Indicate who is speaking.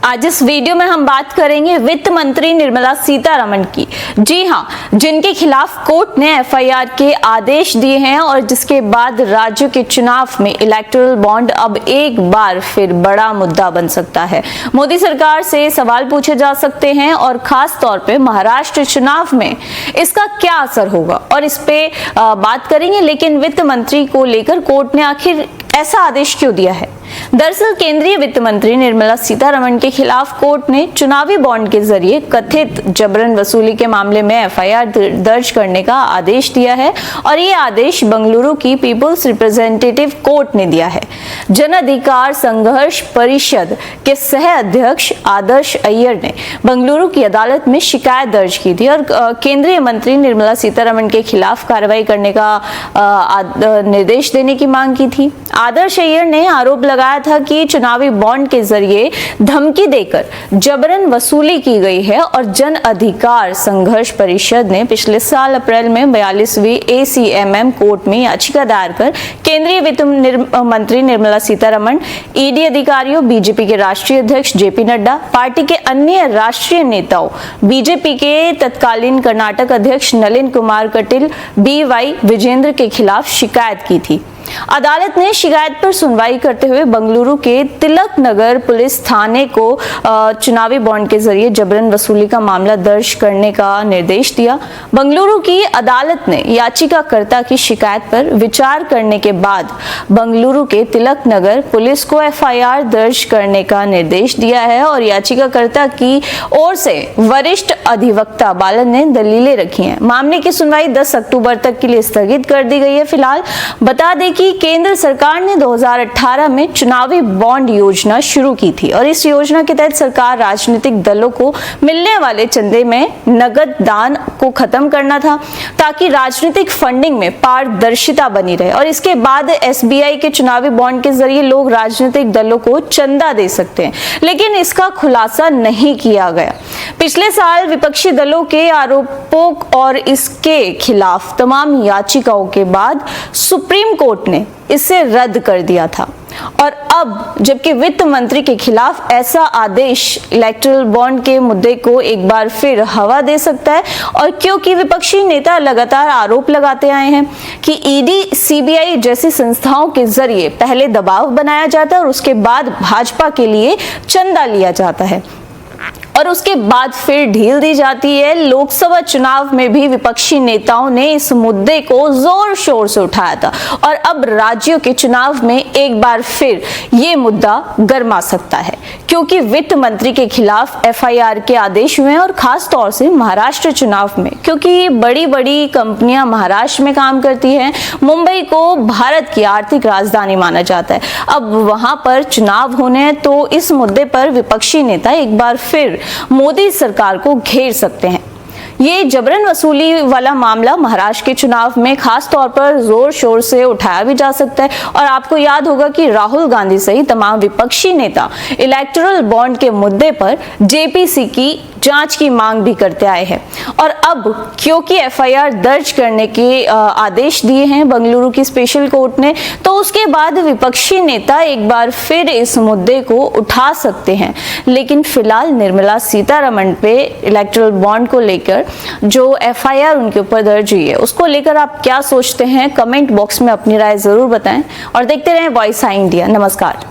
Speaker 1: आज इस वीडियो में हम बात करेंगे वित्त मंत्री निर्मला सीतारमण की। जी हां, जिनके खिलाफ कोर्ट ने एफआईआर के आदेश दिए हैं और जिसके बाद राज्यों के चुनाव में इलेक्टोरल बॉन्ड अब एक बार फिर बड़ा मुद्दा बन सकता है। मोदी सरकार से सवाल पूछे जा सकते हैं और खास तौर पे महाराष्ट्र चुनाव में इसका क्या असर होगा और इस पे बात करेंगे। लेकिन वित्त मंत्री को लेकर कोर्ट ने आखिर ऐसा आदेश क्यों दिया है? दरअसल केंद्रीय वित्त मंत्री निर्मला सीतारमण के खिलाफ कोर्ट ने चुनावी बॉन्ड के जरिए कथित जबरन वसूली के मामले में एफआईआर दर्ज करने का आदेश दिया है और ये आदेश बेंगलुरु की पीपुल्स रिप्रेजेंटेटिव कोर्ट ने दिया है। जन अधिकार संघर्ष परिषद के सह अध्यक्ष आदर्श अय्यर ने बेंगलुरु की अदालत में शिकायत दर्ज की थी और केंद्रीय मंत्री निर्मला सीतारमण के खिलाफ कार्रवाई करने का निर्देश देने की मांग की थी। आदर्श अय्यर ने आरोप लगाया था कि चुनावी बॉन्ड के जरिए धमकी देकर जबरन वसूली की गई है और जन अधिकार संघर्ष परिषद ने पिछले साल अप्रैल में 42वीं ACMM कोर्ट में याचिका दायर कर केंद्रीय वित्त मंत्री निर्मला सीतारमण, ईडी अधिकारियों, बीजेपी के राष्ट्रीय अध्यक्ष JP नड्डा, पार्टी के अन्य राष्ट्रीय नेताओं, बीजेपी के तत्कालीन कर्नाटक अध्यक्ष नलिन कुमार कटील, BY विजेंद्र के खिलाफ शिकायत की थी। अदालत ने शिकायत पर सुनवाई करते हुए बेंगलुरु के तिलक नगर पुलिस थाने को चुनावी बॉन्ड के जरिए जबरन वसूली का मामला दर्ज करने का निर्देश दिया। बेंगलुरु की अदालत ने याचिकाकर्ता की शिकायत पर विचार करने के बाद बेंगलुरु के तिलक नगर पुलिस को एफआईआर दर्ज करने का निर्देश दिया है और याचिकाकर्ता की ओर से वरिष्ठ अधिवक्ता बालन ने दलीलें रखी हैं। मामले की सुनवाई 10 अक्टूबर तक के लिए स्थगित कर दी गई है। फिलहाल बता दें कि केंद्र सरकार ने 2018 में चुनावी बॉन्ड योजना शुरू की थी और इस योजना के तहत सरकार राजनीतिक दलों को मिलने वाले चंदे में नगद दान को खत्म करना था ताकि राजनीतिक फंडिंग में पारदर्शिता बनी रहे और इसके बाद SBI के चुनावी बॉन्ड के जरिए लोग राजनीतिक दलों को चंदा दे सकते हैं, लेकिन इसका खुलासा नहीं किया गया। पिछले साल विपक्षी दलों के आरोपों और इसके खिलाफ तमाम याचिकाओं के बाद सुप्रीम कोर्ट ने इसे रद्द कर दिया था और अब जबकि वित्त मंत्री के खिलाफ ऐसा आदेश इलेक्टोरल बॉन्ड के मुद्दे को एक बार फिर हवा दे सकता है और क्योंकि विपक्षी नेता लगातार आरोप लगाते आए हैं कि ED, CBI जैसी संस्थाओं के जरिए पहले दबाव बनाया जाता है और उसके बाद भाजपा के लिए चंदा लिया जाता है और उसके बाद फिर ढील दी जाती है। लोकसभा चुनाव में भी विपक्षी नेताओं ने इस मुद्दे को जोर शोर से उठाया था और अब राज्यों के चुनाव में एक बार फिर ये मुद्दा गर्मा सकता है क्योंकि वित्त मंत्री के खिलाफ एफआईआर के आदेश हुए हैं और खास तौर से महाराष्ट्र चुनाव में, क्योंकि बड़ी बड़ी कंपनियां महाराष्ट्र में काम करती हैं। मुंबई को भारत की आर्थिक राजधानी माना जाता है। अब वहां पर चुनाव होने हैं तो इस मुद्दे पर विपक्षी नेता एक बार फिर मोदी सरकार को घेर सकते हैं। ये जबरन वसूली वाला मामला महाराष्ट्र के चुनाव में खास तौर पर जोर शोर से उठाया भी जा सकता है और आपको याद होगा कि राहुल गांधी सहित तमाम विपक्षी नेता इलेक्टोरल बॉन्ड के मुद्दे पर JPC की जांच की मांग भी करते आए हैं और अब क्योंकि एफआईआर दर्ज करने के आदेश दिए हैं बेंगलुरु की स्पेशल कोर्ट ने, तो उसके बाद विपक्षी नेता एक बार फिर इस मुद्दे को उठा सकते हैं। लेकिन फिलहाल निर्मला सीतारमण पे इलेक्टोरल बॉन्ड को लेकर जो एफआईआर उनके ऊपर दर्ज हुई है उसको लेकर आप क्या सोचते हैं? कमेंट बॉक्स में अपनी राय जरूर बताएं और देखते रहें वॉइस ऑफ इंडिया। नमस्कार।